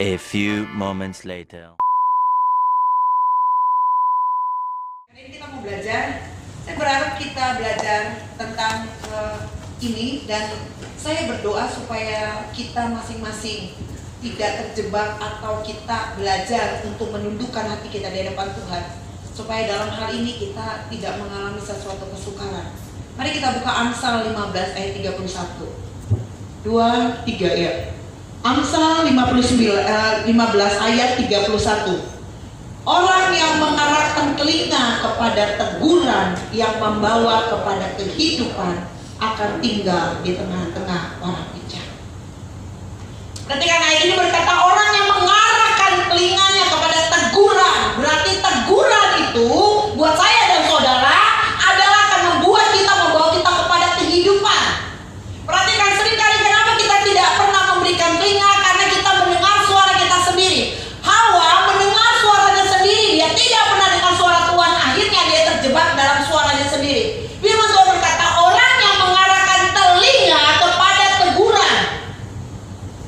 A few moments later. Hari ini kita mau belajar. Saya berharap kita belajar tentang ini, dan saya berdoa supaya kita masing-masing tidak terjebak atau kita belajar untuk menundukkan hati kita di hadapan Tuhan, supaya dalam hal ini kita tidak mengalami sesuatu kesukaran. Mari kita buka Amsal 15 ayat 31. 2, 3 ya. Amsal 15 ayat 31. Orang yang mengarahkan telinga kepada teguran yang membawa kepada kehidupan akan tinggal di tengah-tengah orang bijak. Ketika ayat ini berkata orang yang mengarahkan telinganya kepada teguran, berarti teguran itu buat saya dan saudara adalah akan membawa kita kepada kehidupan. Perhatikan seringkali kenapa kita tidak pernah memberikan telinga, karena kita mendengar suara kita sendiri. Hawa mendengar suaranya sendiri, dia tidak pernah dengar suara Tuhan, akhirnya dia terjebak dalam suaranya sendiri. Firman Tuhan berkata orang yang mengarahkan telinga kepada teguran.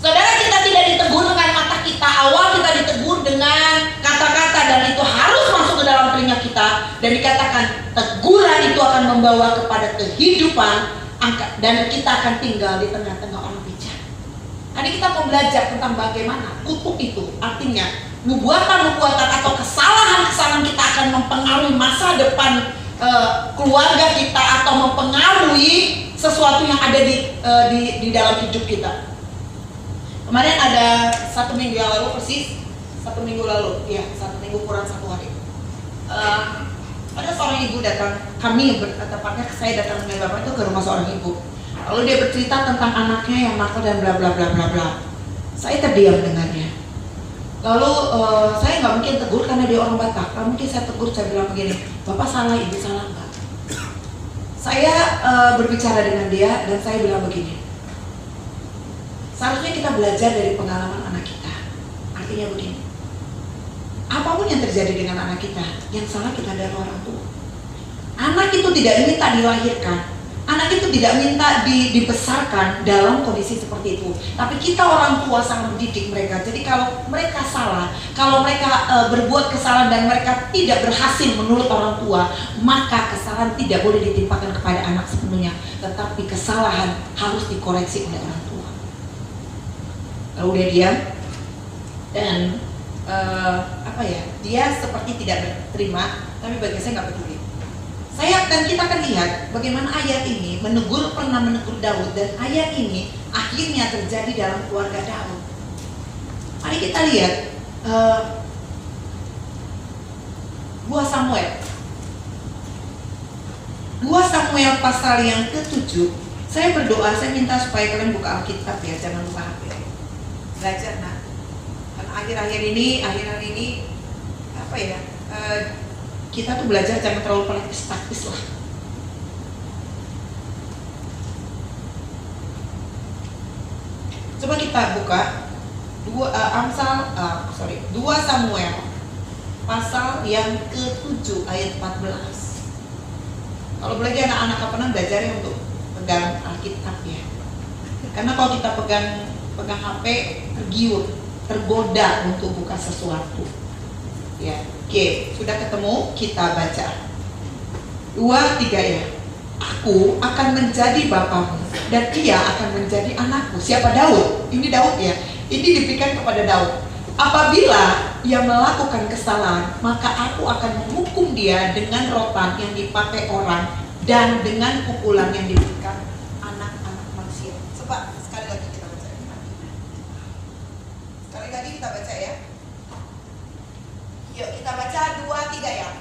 Saudara, kita tidak ditegur dengan mata kita, awal kita ditegur dengan kata-kata, dan itu harus masuk ke dalam telinga kita, dan dikatakan teguran itu akan membawa kepada kehidupan, dan kita akan tinggal di tengah-tengah orang bijak. Hari kita mau belajar tentang bagaimana kutuk itu, artinya nubuatan-nubuatan atau kesalahan-kesalahan kita akan mempengaruhi masa depan keluarga kita, atau mempengaruhi sesuatu yang ada di dalam hidup kita. Kemarin ada 1 minggu yang lalu, persis 1 minggu lalu, ya 1 minggu kurang 1 hari. Ada seorang ibu datang, tepatnya saya datang dengan bapak itu ke rumah seorang ibu. Lalu dia bercerita tentang anaknya yang nakal dan bla bla bla bla bla. Saya terdiam dengannya. Lalu saya nggak mungkin tegur karena dia orang Batak. Nggak mungkin saya tegur, saya bilang begini, bapak salah, ibu salah nggak? Saya berbicara dengan dia dan saya bilang begini, seharusnya kita belajar dari pengalaman anak kita. Artinya begini, apapun yang terjadi dengan anak kita, yang salah kita dari orang tua. Anak itu tidak minta dilahirkan, anak itu tidak minta dibesarkan dalam kondisi seperti itu. Tapi kita orang tua sangat mendidik mereka. Jadi kalau mereka salah, kalau mereka berbuat kesalahan dan mereka tidak berhasil menurut orang tua, maka kesalahan tidak boleh ditimpakan kepada anak sepenuhnya, tetapi kesalahan harus dikoreksi oleh orang tua. Lalu dia diam dan dia seperti tidak berterima, tapi bagi saya nggak peduli. Kita akan lihat bagaimana ayat ini pernah menegur Daud, dan ayat ini akhirnya terjadi dalam keluarga Daud. Mari kita lihat 2 Samuel pasal yang ke-7. Saya berdoa, saya minta supaya kalian buka Alkitab ya, jangan lupa HP. Belajar nah. Karena akhir-akhir ini kita tuh belajar jangan terlalu praktis lah. Coba kita buka 2 Samuel pasal yang ke-7 ayat 14. Kalau boleh anak-anak kapan belajar ya untuk pegang Alkitab ya. Karena kalau kita pegang HP tergiur, tergoda untuk buka sesuatu. Ya, oke, sudah ketemu, kita baca 2, 3 ya. Aku akan menjadi bapamu dan ia akan menjadi anakku. Siapa? Daud. Ini Daud ya. Ini diberikan kepada Daud. Apabila ia melakukan kesalahan, maka aku akan menghukum dia dengan rotan yang dipakai orang dan dengan pukulan yang diberikan anak-anak manusia. Coba sekali lagi kita baca. Sekali lagi kita baca ya. Yuk kita baca 2, 3 ya.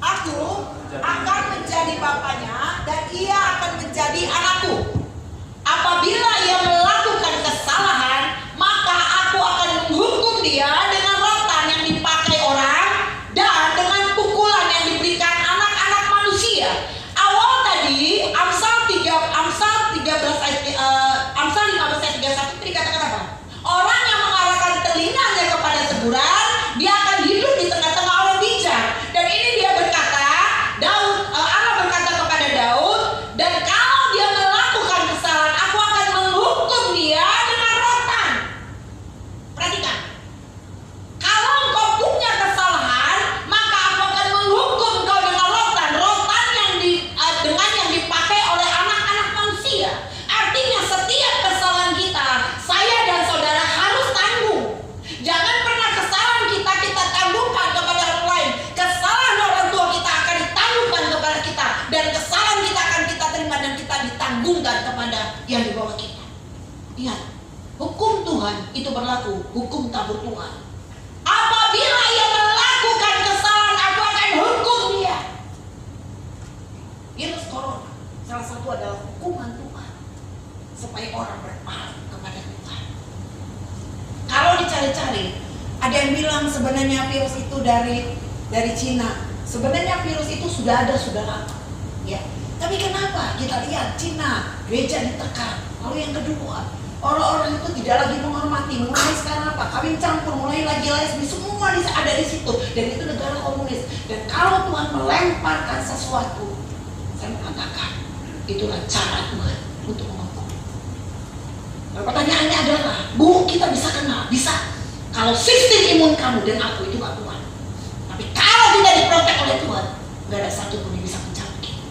Aku akan menjadi bapaknya dan ia akan menjadi anakku. Apabila ia melakukan kesalahan, maka aku akan menghukum dia dengan rotan yang dipakai orang dan dengan pukulan yang diberikan anak-anak manusia. Awal tadi Amsal 13 ayat Amsal 15 ayat 31 dikatakan apa? Orang yang mengarahkan telinganya kepada teguran, dia akan hidup di tengah-tengah orang bijak. Dan ini dia berkata, Allah berkata kepada Daud, dan Tuhan itu berlaku hukum tabur Tuhan. Apabila ia melakukan kesalahan, aku akan hukum dia. Virus corona salah satu adalah hukuman Tuhan supaya orang berpaling kepada Tuhan. Kalau dicari-cari, ada yang bilang sebenarnya virus itu dari Cina. Sebenarnya virus itu sudah lama, ya. Tapi kenapa kita lihat Cina, gereja ditekan. Lalu yang kedua, orang-orang itu tidak lagi menghormati. Mulai sekarang apa? Kawin campur, mulai lagi lesbi, semua ada di situ. Dan itu negara komunis. Dan kalau Tuhan melemparkan sesuatu, saya mengatakan itulah cara Tuhan untuk menghukum. Nah, pertanyaannya adalah, Bu, kita bisa kenal? Bisa. Kalau sistem imun kamu dan aku itu gak kuat. Tapi kalau tidak diprotek oleh Tuhan, gak ada satupun yang bisa mencabut kita.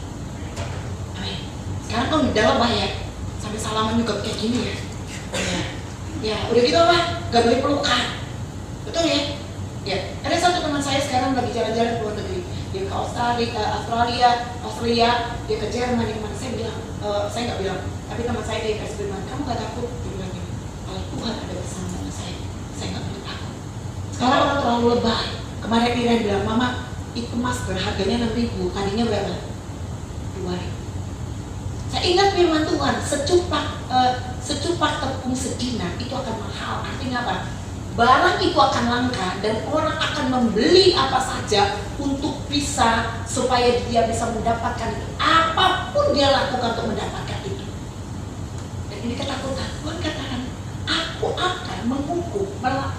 Amin. Sekarang kan di dalam bahaya. Sampai salaman juga kayak gini ya. Ya, udah gitu apa? Gak boleh pelukan. Betul ya? Ya, ada satu teman saya sekarang lagi jalan-jalan ke luar negeri. Dia ke Australia, dia ke Jerman, di mana saya bilang, saya nggak bilang, tapi teman saya dia kasih firman, kamu gak takut? Dia bilang, kalau Tuhan ada bersama saya nggak perlu takut. Sekarang orang terlalu lebay. Kemarin dia bilang, Mama, itu masker harganya 6.000, tadinya berapa? 2.000. Saya ingat firman Tuhan, secupak tepung sedina itu akan mahal. Artinya apa? Barang itu akan langka dan orang akan membeli apa saja untuk bisa supaya dia bisa mendapatkan itu. Apapun dia lakukan untuk mendapatkan itu. Dan ini ketakutan. Tuhan katakan, aku akan menghukum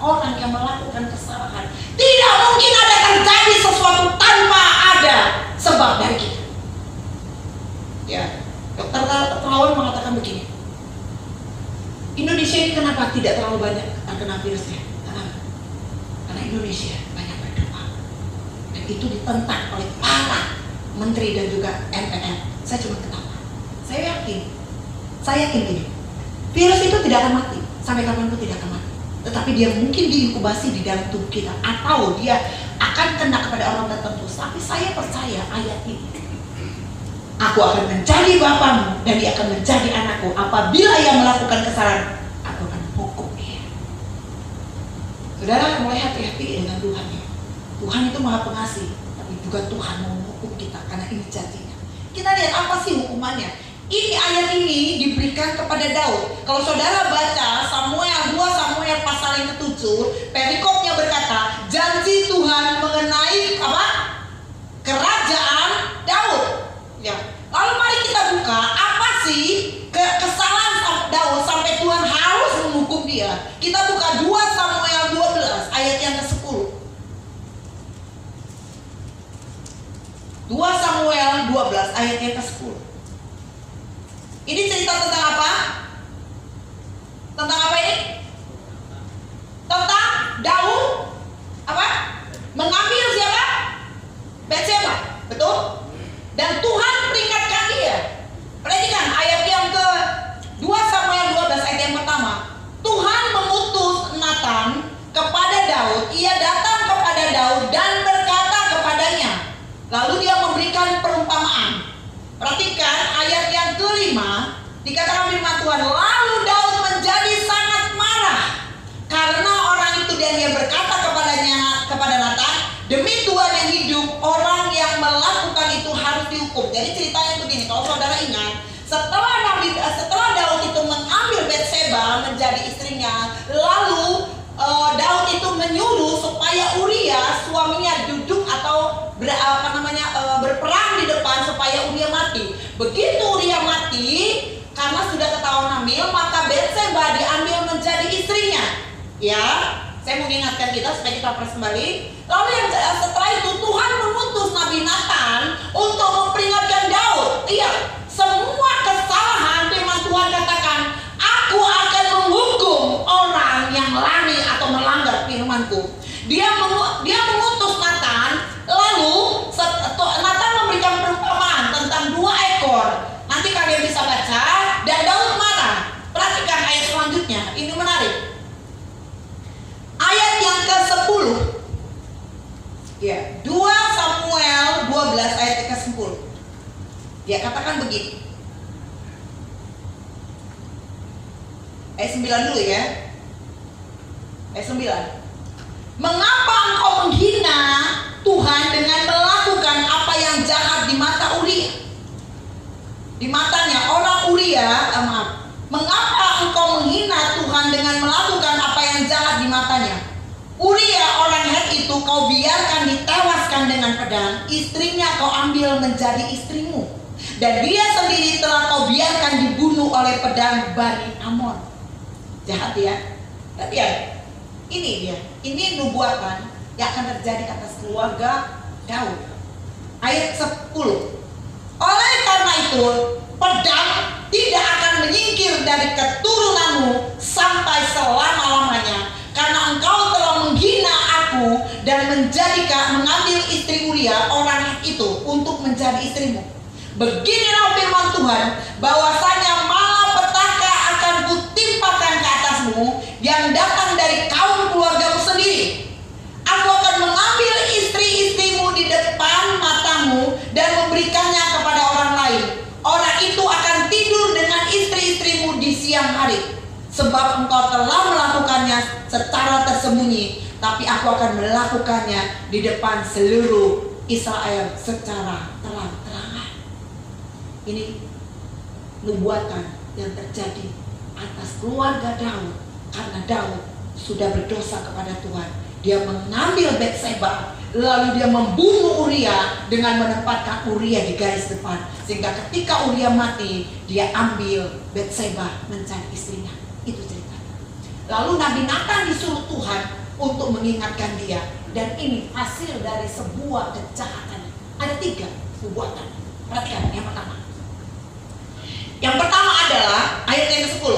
orang yang melakukan kesalahan. Tidak mungkin ada terjadi sesuatu tanpa ada sebab dari kita. Ya, Dokter Terawan mengatakan begini, Indonesia ini kenapa tidak terlalu banyak terkena virusnya? Karena Indonesia banyak berdoa. Dan itu ditentang oleh para menteri dan juga MPR. Saya cuma ketawa. Saya yakin ini, virus itu tidak akan mati. Sampai kapanpun tidak akan mati. Tetapi dia mungkin diinkubasi di dalam tubuh kita. Atau dia akan kena kepada orang tertentu. Tapi saya percaya ayat ini, aku akan menjadi bapamu dan dia akan menjadi anakku. Apabila ia melakukan kesalahan, aku akan hukum dia. Saudara, mulai hati-hati dengan Tuhan ya. Tuhan itu maha pengasih, tapi juga Tuhan mau menghukum kita karena ini janjinya. Kita lihat apa sih hukumannya. Ini ayat ini diberikan kepada Daud. Kalau saudara baca Samuel 2 Samuel pasal yang ke-7, perikopnya berkata, janji Tuhan mengenai apa? Kerajaan Daud. Ya. Lalu mari kita buka apa sih kesalahan Daud sampai Tuhan harus menghukum dia. Kita buka 2 Samuel 12 ayat yang ke-10. 2 Samuel 12 ayat yang ke-10. Ini cerita tentang apa? Tentang apa ini? Tentang Daud apa? Mengambil siapa? Batseba, betul? Dan Tuhan peringatkan dia. Perhatikan ayat yang ke 2 Samuel 12 ayat yang pertama. Tuhan mengutus Nathan kepada Daud. Ia datang kepada Daud dan berkata kepadanya. Lalu dia memberikan perumpamaan. Perhatikan ayat yang kelima. Dikatakan firman Tuhan, lalu Daud menjadi sangat marah karena orang itu, dan dia berkata kepada Nathan, demi Tuhan yang hidup, orang yang melakukan itu harus dihukum. Jadi ceritanya begini, kalau saudara ingat, setelah Daud itu mengambil Batseba menjadi istrinya, lalu Daud itu menyuruh supaya Uria suaminya duduk atau berperang di depan supaya Uria mati. Begitu Uria mati, karena sudah ketahuan hamil, maka Batseba diambil menjadi istrinya. Ya, saya mau mengingatkan kita supaya kita fresh kembali. Lalu yang setelah itu Tuhan mengutus Nabi Nathan untuk memperingatkan Daud. Iya, semua kesalahan firman Tuhan katakan, aku akan menghukum orang yang lari atau melanggar firmanku. Dia mengutus Nathan. Lalu Nathan memberikan perumpamaan tentang 2 ekor. Nanti kalian bisa baca. Dan Daud marah. Perhatikan ayat selanjutnya. Ini menarik. Ayat yang ke-10. Ya, 2 Samuel 12 ayat ke-10. Dia katakan begini. Ayat 9 dulu ya. Ayat 9. Mengapa engkau menghina Tuhan dengan melakukan apa yang jahat di mata Uria? Di matanya orang Uria, mengapa engkau menghina Tuhan dengan melakukan apa yang jahat di matanya? Uria orang Het itu kau biarkan ditewaskan dengan pedang, istrinya kau ambil menjadi istrimu, dan dia sendiri telah kau biarkan dibunuh oleh pedang Bani Amon. Jahat ya. Tapi ya, ini dia. Ini nubuatan yang akan terjadi atas keluarga Daud. Ayat 10. Oleh karena itu, pedang tidak akan menyingkir dari keturunanmu sampai selama-lamanya, karena engkau telah menghina aku dan mengambil istri Uria orang itu untuk menjadi istrimu. Beginilah firman Tuhan, bahwasanya malapetaka akan kutimpakan ke atasmu yang datang dari kaum keluargamu sendiri. Aku akan mengambil istri-istrimu di depan matamu dan memberikannya kepada orang lain. Orang itu akan tidur dengan istri-istrimu di siang hari, sebab engkau telah melakukannya secara tersembunyi, tapi aku akan melakukannya di depan seluruh Israel secara terang-terangan. Ini nubuatan yang terjadi atas keluarga Daud, karena Daud sudah berdosa kepada Tuhan. Dia mengambil Betseba, lalu dia membunuh Uria dengan menempatkan Uria di garis depan, sehingga ketika Uria mati, dia ambil Betseba menjadi istrinya. Itu ceritanya. Lalu Nabi Nathan disuruh Tuhan untuk mengingatkan dia, dan ini hasil dari sebuah kejahatan. Ada 3 nubuatan. Perhatikan yang pertama. Yang pertama adalah ayat yang ke-10.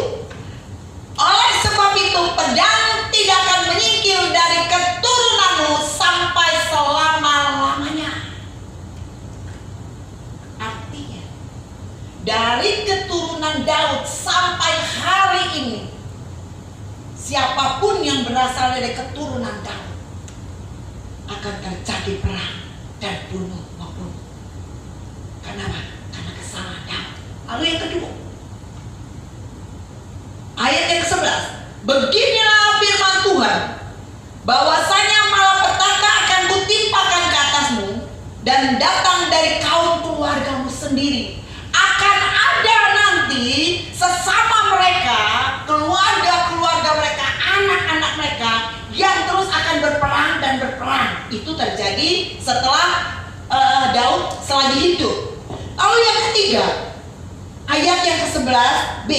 Oleh sebab itu pedang tidak akan menyingkir dari keturunanmu sampai selama-lamanya. Artinya dari keturunan Daud sampai hari ini, siapapun yang berasal dari keturunan Daud akan terjadi perang dan bunuh membunuh. Kenapa? Karena kesalahan Daud. Lalu yang kedua, ayat yang ke-11. Beginilah firman Tuhan, bahwasanya malapetaka akan kutimpakan ke atasmu dan datang dari kaum keluargamu sendiri. Akan ada nanti sesama mereka, keluarga-keluarga mereka, anak-anak mereka yang terus akan berperang dan berperang. Itu terjadi setelah Daud selagi hidup. Lalu yang ketiga, ayat yang ke-11b.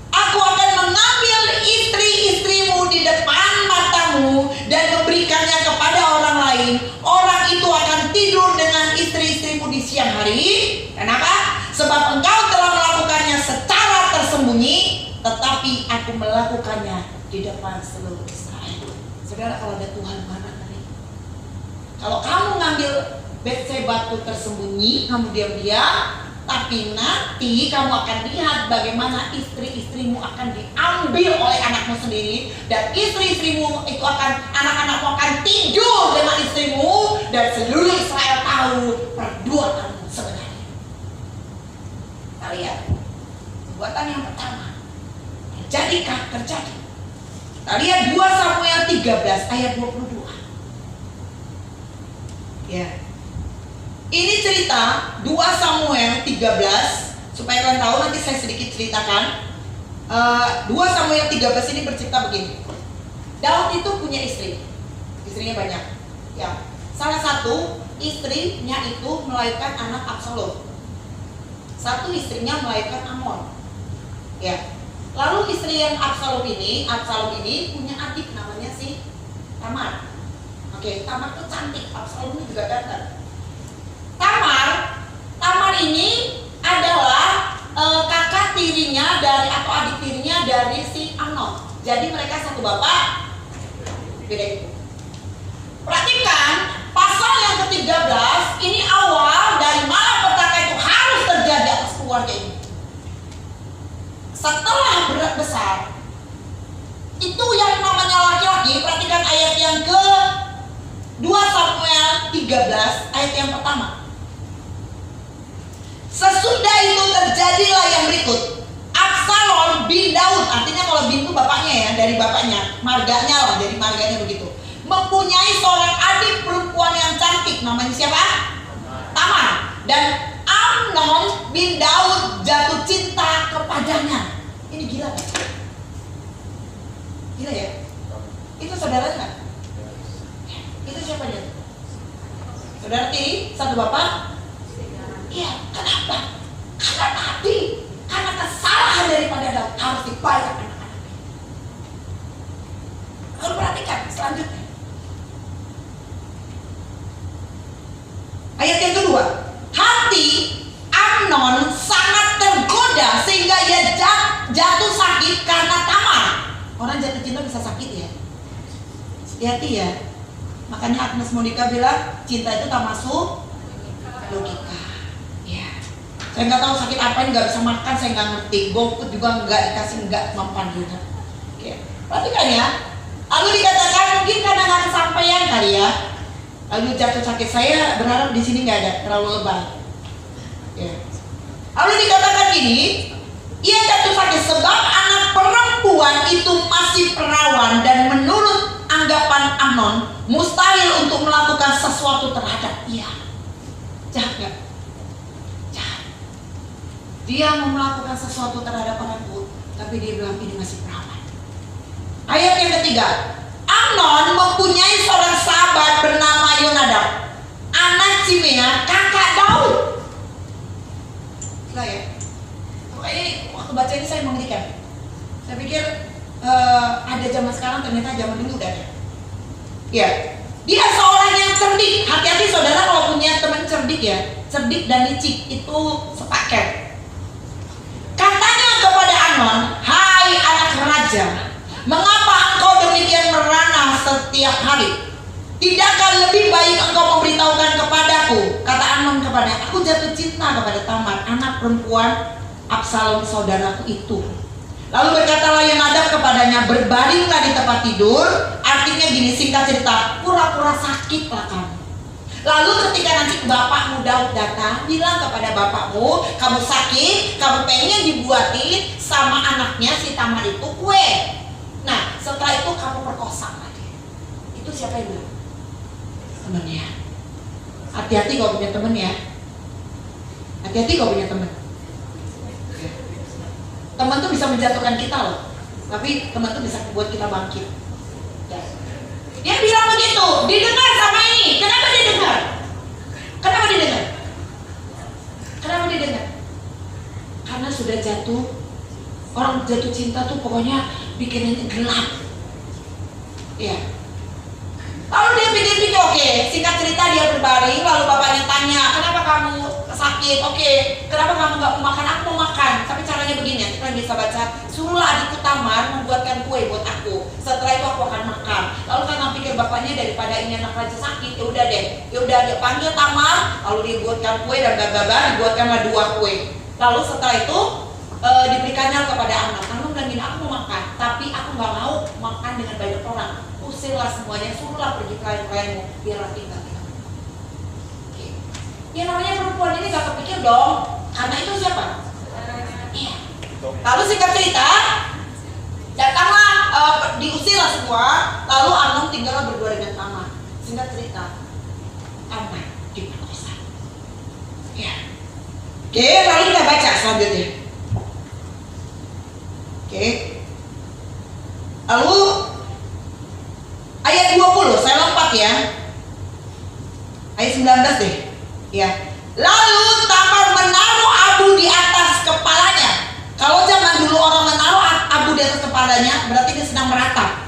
Aku akan mengambil istri-istrimu di depan matamu dan memberikannya kepada orang lain. Orang itu akan tidur dengan istri-istrimu di siang hari. Kenapa? Sebab engkau telah melakukannya secara tersembunyi, tetapi aku melakukannya di depan seluruh Israel. Saudara, kalau ada Tuhan mana tadi? Kalau kamu ngambil Betseba itu tersembunyi, kamu diam-diam, tapi nanti kamu akan lihat bagaimana istri-istrimu akan diambil oleh anakmu sendiri, dan istri-istrimu itu anak-anakmu akan tidur dengan istrimu, dan seluruh Israel tahu perbuatanmu sebenarnya. Kita lihat perbuatan yang pertama terjadikah? Terjadi. Kita lihat 2 Samuel 13 ayat 22. Ya. Ini cerita 2 Samuel 13, supaya kalian tahu, nanti saya sedikit ceritakan. 2 Samuel 13 ini bercerita begini. Daud itu punya istri. Istrinya banyak. Ya. Salah satu istrinya itu melahirkan anak Absalom. Satu istrinya melahirkan Amnon. Ya. Lalu istri yang Absalom ini punya adik namanya si Tamar. Oke, Tamar itu cantik, Absalom ini juga ganteng. Tamar ini adalah kakak tirinya atau adik tirinya dari si Amnon. Jadi mereka satu bapak, beda ibu. Perhatikan pasal yang ke-13, ini awal dari malapetaka itu harus terjadi atas keluarga ini. Setelah berat besar, itu yang namanya laki-laki. Perhatikan ayat yang ke 2 Samuel 13 ayat yang pertama. Sesudah itu terjadilah yang berikut. Absalom bin Daud, artinya kalau Saudin itu bapaknya ya, dari bapaknya, marganya lah, dari marganya begitu. Mempunyai seorang adik perempuan yang cantik, namanya siapa? Tamar. Dan Amnon bin Daud jatuh cinta kepadanya. Ini gila kan? Gila ya? Itu saudara nggak? Itu siapa dia? Saudara tiri, satu bapak? Iya, kenapa? Karena tadi, karena kesalahan daripada Daud harus dibayar anak-anaknya. Lalu perhatikan selanjutnya. Ayat yang kedua, hati Amnon sangat tergoda sehingga ia jatuh sakit karena Tamar. Orang jatuh cinta bisa sakit ya. Hati-hati ya. Makanya Agnes Monica bilang cinta itu tak masuk logika. Ya. Saya nggak tahu sakit apa, nggak bisa makan, saya nggak ngerti. GoFood juga nggak dikasih, nggak mempan juga. Oke. Perhatikan ya. Lalu dikatakan mungkin karena nggak kesampaian kali ya. Lalu jatuh sakit, saya berharap di sini nggak ada, terlalu lebay. Ya. Lalu dikatakan gini, ia jatuh sakit sebab anak perempuan itu masih perawan dan menurut anggapan Amnon mustahil untuk melakukan sesuatu terhadap ia. Jahat nggak? Jahat. Dia mau melakukan sesuatu terhadap anakku, tapi dia bilang ini masih perawan. Ayat yang ketiga, Amnon mempunyai seorang sahabat bernama Yonadab, anak Simea, kakak Daud. Gila ya? Pokoknya waktu baca ini saya mengerikan. Saya pikir ada zaman sekarang, ternyata zaman dulu udah ada. Ya, dia seorang yang cerdik. Hati-hati saudara kalau punya teman cerdik ya. Cerdik dan licik itu sepaket. Katanya kepada Amnon, hai anak raja, mengapa engkau demikian merana setiap hari? Tidakkah lebih baik engkau memberitahukan kepadaku? Kata Amnon kepada, aku jatuh cinta kepada Tamar, anak perempuan Absalom saudaraku itu. Lalu berkatalah Yonadab kepadanya, berbaringlah di tempat tidur. Artinya gini, singkat cerita, pura-pura sakit lah kamu. Lalu ketika nanti bapakmu Daud datang, bilang kepada bapakmu, kamu sakit, kamu pengen dibuatin sama anaknya si Tamar itu kue. Nah setelah itu kamu perkosa lagi. Itu siapa yang bilang? Temennya. Hati-hati kalau punya temen ya. Hati-hati kalau punya temen. Teman tuh bisa menjatuhkan kita loh, tapi teman tuh bisa buat kita bangkit. Ya. Dia bilang begitu, didengar sama ini. Kenapa didengar? Kenapa didengar? Kenapa didengar? Karena sudah jatuh. Orang jatuh cinta tuh pokoknya bikinnya gelap. Ya. Lalu dia pikir-pikir, oke, singkat cerita dia berbaring, lalu bapaknya tanya, kenapa kamu sakit? Oke, kenapa kamu nggak mau makan? Aku mau makan, tapi caranya begini, kita bisa baca, suruhlah adikku Tamar membuatkan kue buat aku. Setelah itu aku akan makan. Lalu karena pikir bapaknya daripada ini anak raja sakit, ya udah deh, dia panggil Tamar, lalu dibuatkan kue dan gagah dibuatkanlah 2 kue. Lalu setelah itu diberikannya kepada anak. Anak bilang gini, aku mau makan, tapi aku nggak mau makan dengan banyak orang. Usirlah semuanya, suruhlah pergi klien-klienmu, biarlah tinggal. Ya namanya perempuan ini gak kepikir dong, karena itu siapa? Iya. Lalu singkat cerita, datanglah diusirlah semua, lalu Amnon tinggallah berdua dengan Tamar. Singkat cerita, Tamar diperkosa. Ya. Oke, lalu kita baca selanjutnya. Oke. Lalu ayat 20, saya lompat ya. Ayat 19 deh. Ya. Lalu Tamar menaruh abu di atas kepalanya. Kalau zaman dulu orang menaruh abu di atas kepalanya, berarti dia sedang meratap.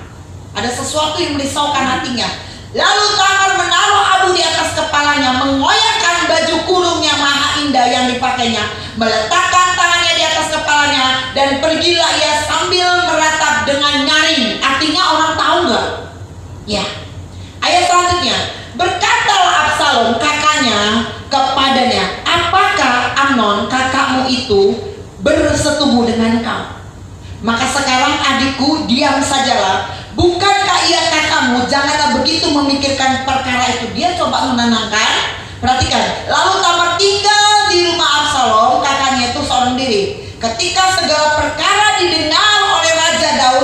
Ada sesuatu yang merisaukan hatinya. Lalu Tamar menaruh abu di atas kepalanya, mengoyakkan baju kurung yang maha indah yang dipakainya, meletakkan tangannya di atas kepalanya, dan pergilah ia sambil meratap dengan nyaring. Artinya orang tahu nggak? Ya. Ayat selanjutnya, berkatalah Absalom kakaknya kepadanya, apakah Amnon kakakmu itu bersetubuh dengan kau? Maka sekarang adikku, diam sajalah. Bukankah ia kakakmu? Janganlah begitu memikirkan perkara itu. Dia coba menenangkan. Perhatikan. Lalu Tamar tinggal di rumah Absalom, kakaknya itu seorang diri. Ketika segala perkara didengar oleh Raja Daud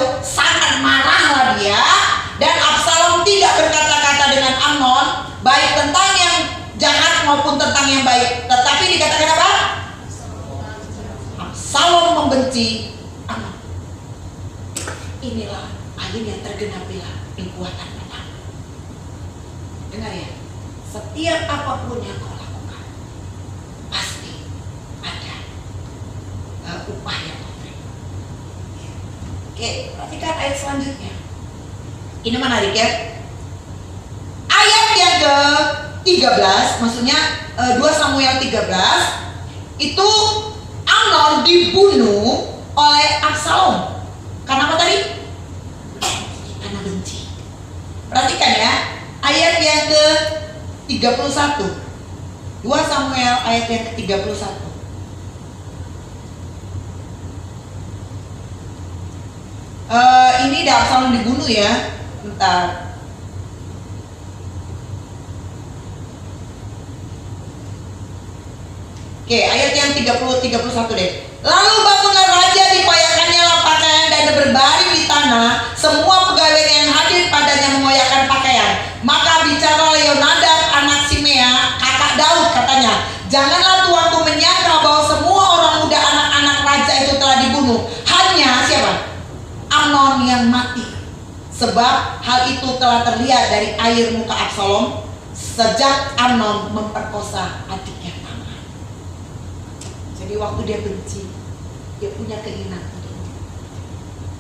benci Amnon. Inilah akhirnya tergenapilah nubuatan pertama. Dengar ya, setiap apapun yang kau lakukan pasti ada upah yang kau terima. Oke, perhatikan ayat selanjutnya. Ini menarik ya. Ayat yang ke-13, maksudnya 2 Samuel 13, itu Amnon dibunuh oleh Absalom. Karena apa tadi? Karena benci. Perhatikan ya, ayat yang ke-31. 2 Samuel ayat yang ke-31. Ini Absalom dibunuh ya. Bentar. Oke, ayat yang 31 deh. Lalu bangunlah raja, dikoyakannya pakaian dan berbaring di tanah. Semua pegawai yang hadir padanya mengoyakkan pakaian. Maka bicara Yonadab anak Simea, kakak Daud, katanya, janganlah tuanku menyangka bahwa semua orang muda anak-anak raja itu telah dibunuh. Hanya siapa? Amnon yang mati. Sebab hal itu telah terlihat dari air muka Absalom sejak Amnon memperkosa adiknya. Jadi waktu dia benci, dia punya keinginan untuk membunuh.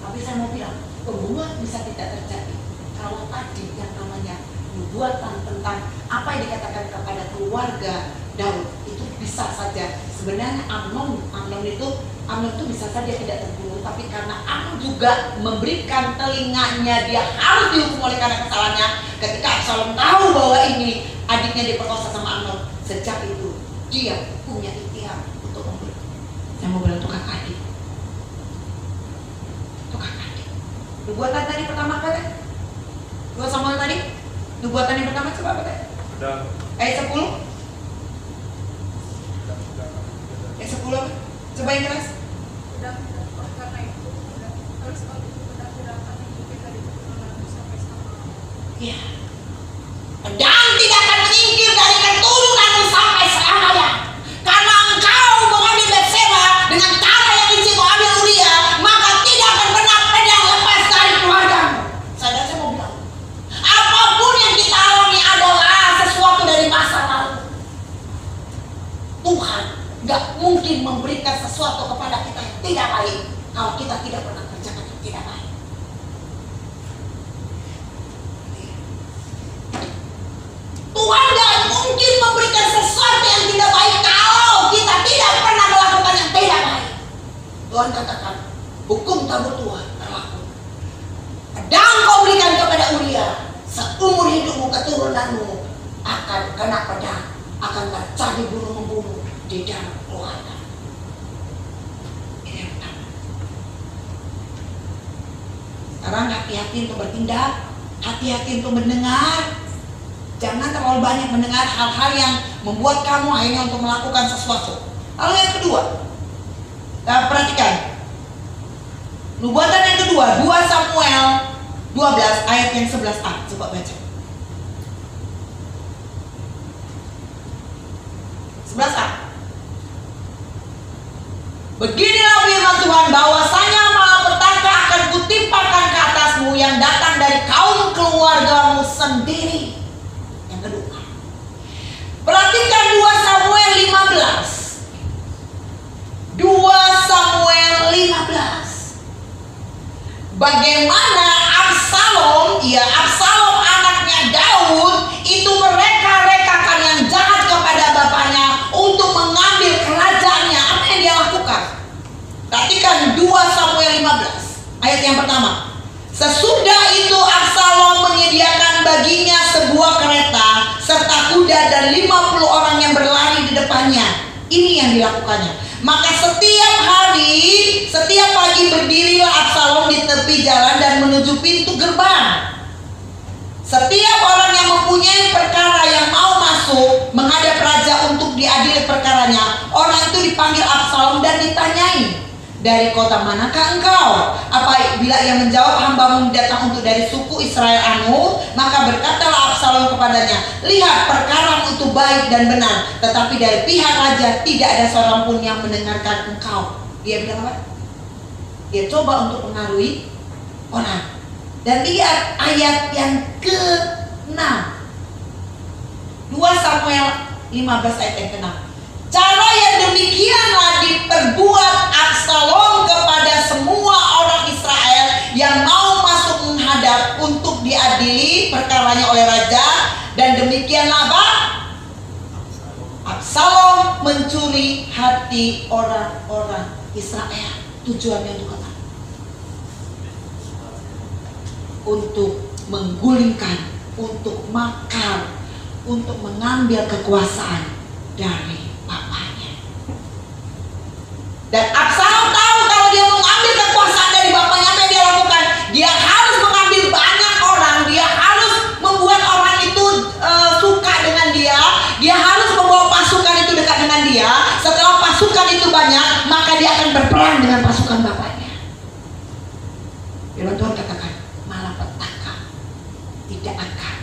Tapi saya mau bilang, pembunuhan bisa tidak terjadi kalau tadi yang namanya nubuatan tentang apa yang dikatakan kepada keluarga Daud itu bisa saja. Sebenarnya Amnon itu bisa saja tidak terbunuh, tapi karena Amnon juga memberikan telinganya, dia harus dihukum oleh karena kesalahannya. Ketika Absalom tahu bahwa ini adiknya diperkosa sama Amnon, sejak itu dia punya ikhtiar. Saya mau bilang tukang adik. Nubuatan tadi pertama kali 2 Samuel tadi. Nubuatan yang pertama coba apa tadi? Ayat 10. Ayat 10 apa? Coba yang keras. Iya. Pedang tidak akan menyingkir dari keturunanmu sampai selamanya. Karena engkau mengambil Betseba dengan cara yang licik kau ambil Uria, maka tidak akan pernah pedang lepas dari keluargamu. Saya mau bilang, apapun yang kita alami adalah sesuatu dari masa lalu. Tuhan gak mungkin memberikan sesuatu kepada kita yang tidak baik kalau kita tidak pernah kerjakan yang tidak baik. Tuhan gak mungkin memberikan sesuatu yang tidak baik kalau kita tidak pernah melakukan yang tidak baik. Tuhan katakan, hukum tabur Tuhan terlaku. Pedang kau berikan kepada Uria, seumur hidupmu keturunanmu akan kena pedang, akan terjadi bunuh-membunuh di dalam keluarga. Ini yang pertama. Sekarang hati-hati untuk bertindak, hati-hati untuk mendengar. Jangan terlalu banyak mendengar hal-hal yang membuat kamu akhirnya untuk melakukan sesuatu. Lalu yang kedua, perhatikan nubuatan yang kedua, 2 Samuel 12 ayat yang 11a. Coba baca 11a. Beginilah firman Tuhan, bahwasanya malapetaka akan kutimpakan ke atasmu yang datang dari kaum keluargamu sendiri. Kedua. Perhatikan 2 Samuel 15. 2 Samuel 15. Bagaimana Absalom anaknya Daud itu mereka-rekakan yang jahat kepada bapaknya untuk mengambil kerajaannya. Apa yang dia lakukan? Perhatikan 2 Samuel 15 ayat yang pertama. Sesudah itu Absalom menyediakan baginya sebuah kereta serta kuda dan 50 orang yang berlari di depannya. Ini yang dilakukannya. Maka setiap pagi berdirilah Absalom di tepi jalan dan menuju pintu gerbang. Setiap orang yang mempunyai perkara yang mau masuk menghadap raja untuk diadili perkaranya, orang itu dipanggil Absalom dan ditanyai, dari kota manakah engkau? Apabila ia menjawab, hambamu datang untuk dari suku Israel anu, maka berkatalah Absalom kepadanya, lihat perkaramu itu baik dan benar, tetapi dari pihak raja tidak ada seorang pun yang mendengarkan engkau. Dia bilang apa? Dia coba untuk mengaruhi orang. Dan lihat ayat yang ke-6, 2 Samuel 15 ayat yang ke-6. Cara yang demikianlah diperbuat Absalom kepada semua orang Israel yang mau masuk menghadap untuk diadili perkaranya oleh raja. Dan demikianlah apa? Absalom mencuri hati orang-orang Israel. Tujuannya untuk apa? Untuk menggulingkan, untuk makar, untuk mengambil kekuasaan dari bapaknya. Dan Absalom tahu kalau dia mengambil kekuasaan dari bapaknya, apa yang dia lakukan? Dia harus mengambil banyak orang, dia harus membuat orang itu suka dengan dia, dia harus membawa pasukan itu dekat dengan dia. Setelah pasukan itu banyak, maka dia akan berperang dengan pasukan bapaknya. Firman Tuhan katakan, malapetaka tidak akan